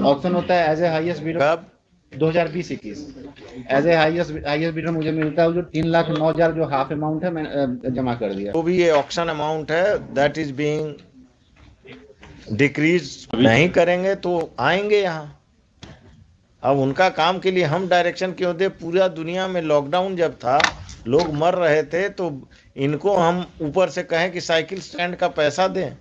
Option होता है as a highest bidder कब? 2020-21 एज ए हाईएस्ट बिडर मुझे मिलता है जो 3,09,000 जो हाफ अमाउंट है मैं जमा कर दिया। तो भी ये ऑक्शन अमाउंट है दैट इज बीइंग डिक्रीज नहीं करेंगे तो आएंगे यहाँ। अब उनका काम के लिए हम डायरेक्शन क्यों दे? पूरा दुनिया में लॉकडाउन जब था लोग मर रहे थे तो इनको हम ऊपर से कहें कि साइकिल स्टैंड का पैसा दें,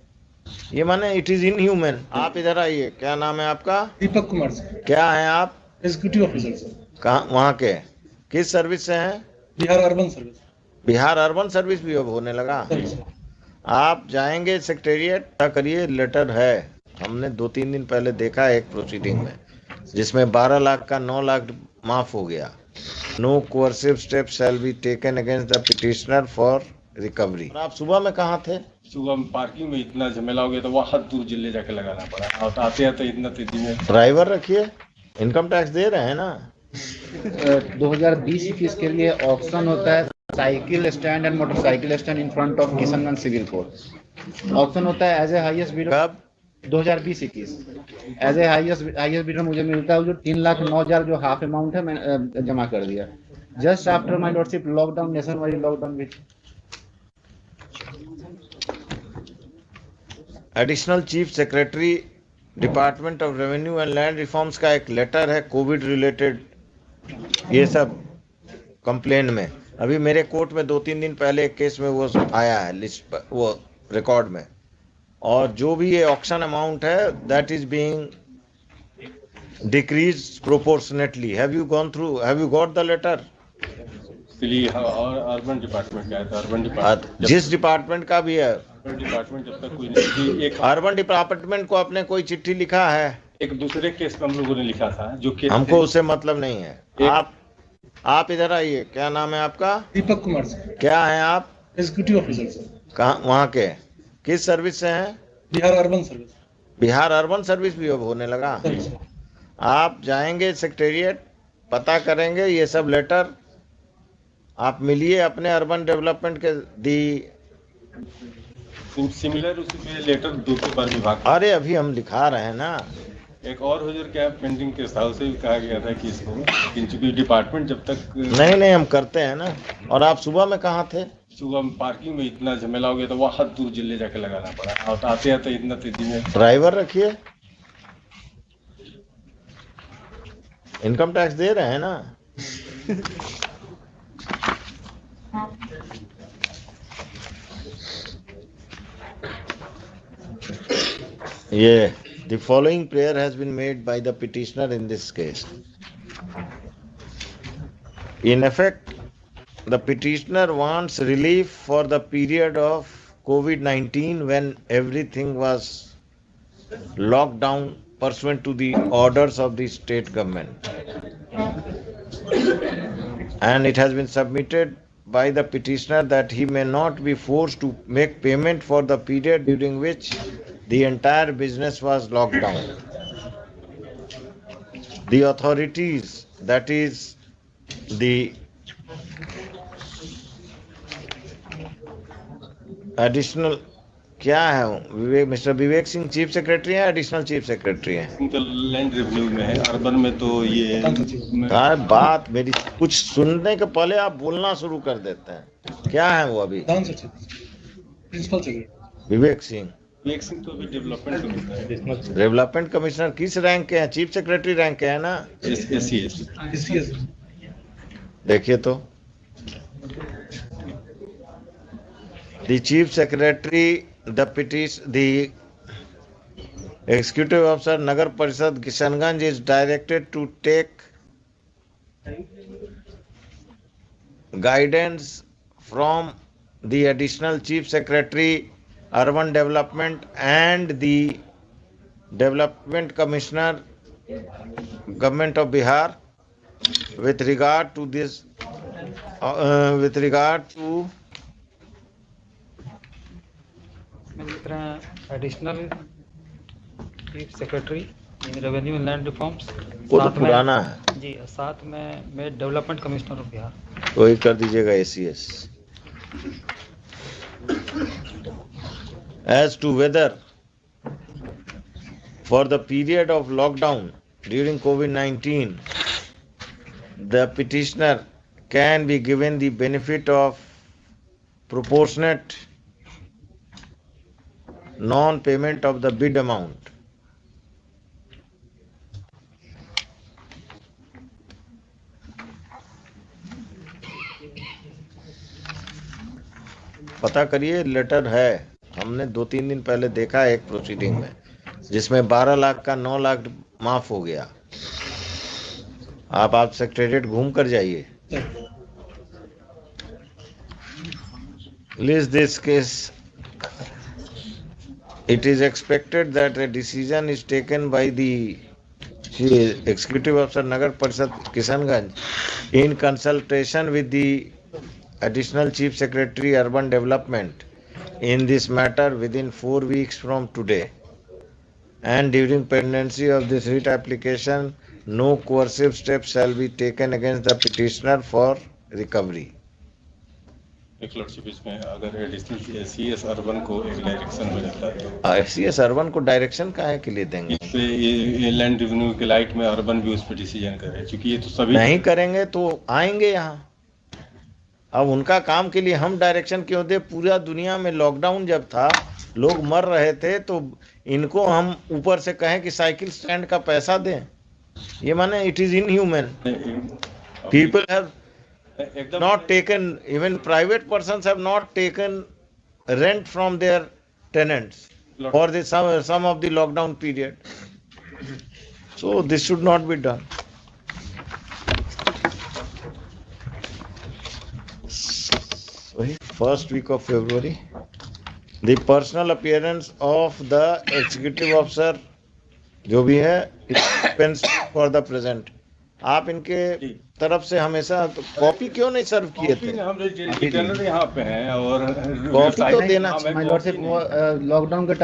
ये माने इट इज इनह्यूमन। आप इधर आइए, क्या नाम है आपका? दीपक कुमार सर, क्या है आप? Executive officer sir. कहाँ, वहाँ के किस सर्विस से हैं? Bihar urban service. Bihar urban service भी अब होने लगा। आप जाएंगे सेक्रेटेरिएट, क्या करिए, लेटर है, हमने 2-3 दिन पहले देखा एक प्रोसीडिंग में जिसमें 12 लाख का 9 लाख माफ हो गया। No coercive step shall be taken against the petitioner for recovery. आप सुबह में कहाँ थे? सुबह में पार्किंग में इतना झमेला हो गया तो वहाँ दूर जिले जाके लगाना पड़ा, और आते आते इतना तेजी में। ड्राइवर रखिए, इनकम टैक्स दे रहे हैं ना। 2020-21 के लिए ऑप्शन होता है cycle stand and motorcycle stand in front of Kishanganj civil court. Option होता है एज ए हाईएस्ट बिडर कब? 2020-21 एज ए हाईएस्ट बिडर मुझे मिलता है जो 3,09,000 जो हाफ अमाउंट है मैं जमा कर दिया just after my lordship lockdown, nation wide lockdown which additional chief secretary department of revenue and land reforms का एक लेटर है कोविड रिलेटेड, ये सब कंप्लेन में। अभी मेरे कोर्ट में 2-3 दिन पहले एक केस में वो आया है लिस्ट पर, वो रिकॉर्ड में। और जो भी ये ऑक्शन अमाउंट है that is being decrease proportionately. Have you gone through, have you got the letter? और अर्बन डिपार्टमेंट का है तो अर्बन डिपार्टमेंट, जिस डिपार्टमेंट का भी है, अर्बन डिपार्टमेंट जब तक कोई नहीं, एक अर्बन डिपार्टमेंट को आपने कोई चिट्ठी लिखा है? एक दूसरे केस में हम लोगों ने लिखा था जो केस हमको उससे मतलब नहीं है। आप इधर आइए, क्या नाम है आपका? दीपक कुमार सर, क्या है आप? Executive officer sir. कहाँ, वहाँ के किस सर्विस से हैं? Bihar urban service. Bihar urban service भी अब होने लगा। आप जाएंगे सेक्रेटेरिएट, पता करेंगे ये सब लेटर, आप मिलिए अपने अर्बन डेवलपमेंट के दी सिमिलर उसी में लेटर दूसरे पर विभाग। अरे अभी हम लिखा रहे हैं ना। एक और हो क्या पेंडिंग केस था, उसे भी कहा गया था कि इसको, लेकिन चूंकि डिपार्टमेंट जब तक नहीं हम करते हैं ना। और आप सुबह में कहाँ थे? सुबह में पार्किंग में इतना झमेला हो गया तो वहाँ दूर जिले जाके लगाना पड़ा, और आते आते इतना तेजी में। ड्राइवर रखिए, इनकम टैक्स दे रहे हैं ना। ये the following prayer has been made by the petitioner in this case. In effect, the petitioner wants relief for the period of COVID-19 when everything was locked down pursuant to the orders of the state government. And it has been submitted by the petitioner that he may not be forced to make payment for the period during which the entire business was locked down. The authorities, that is the additional, क्या है विवेक, mister Vivek Singh chief secretary है, additional chief secretary है? Land revenue में है, urban में तो ये बात मेरी कुछ सुनने के पहले आप बोलना शुरू कर देते हैं। क्या है वो अभी? Principal secretary Vivek Singh. विवेक सिंह तो अभी डेवलपमेंट कमिश्नर है। डेवलपमेंट कमिश्नर किस रैंक के हैं? चीफ सेक्रेटरी रैंक के है ना। देखिए तो the chief secretary, the executive officer Nagar Parishad Kishanganj is directed to take guidance from the additional chief secretary urban development and the development commissioner government of Bihar with regard to this additional chief secretary in revenue and land reforms. वो तो पुराना है जी, साथ में मैं development commissioner of Bihar. वही कर दीजिएगा ACS। As to whether for the period of lockdown during COVID-19, the petitioner can be given the benefit of proportionate non-payment of the bid amount. पता करिए, लेटर है, हमने 2-3 दिन पहले देखा एक प्रोसीडिंग में, जिसमें 12 लाख का 9 लाख माफ हो गया। आप सेक्रेटरीट घूम कर जाइए। List this case. It is expected that a decision is taken by the Executive Officer Nagar Parishad Kishanganj in consultation with the Additional Chief Secretary Urban Development in this matter within 4 weeks from today. And during pendency of this writ application, no coercive steps shall be taken against the petitioner for recovery. एक lordship इसमें अगर additional CS urban को एक direction हो जाता है तो CS urban को डायरेक्शन काहे के लिए देंगे? इस पे ये लैंड रेवेन्यू के लाइट में अर्बन भी उस पर डिसीजन करे, क्योंकि ये तो सभी नहीं करेंगे तो आएंगे यहाँ। अब उनका काम के लिए हम डायरेक्शन क्यों दे? पूरा दुनिया में लॉकडाउन जब था, लोग मर रहे थे, तो इनको हम ऊपर से कहें कि साइकिल स्टैंड का पैसा दें? ये माने it is inhuman. People have not taken, even private persons have not taken rent from their tenants for the some of the lockdown period. So this should not be done. First week of February, the personal appearance of the executive officer जो भी है, it depends for the present. आप इनके तरफ से हमेशा तो copy क्यों नहीं सर्व किए थे? हम यहाँ पे हैं और कॉपी तो देना माय लॉर्डशिप लॉकडाउन के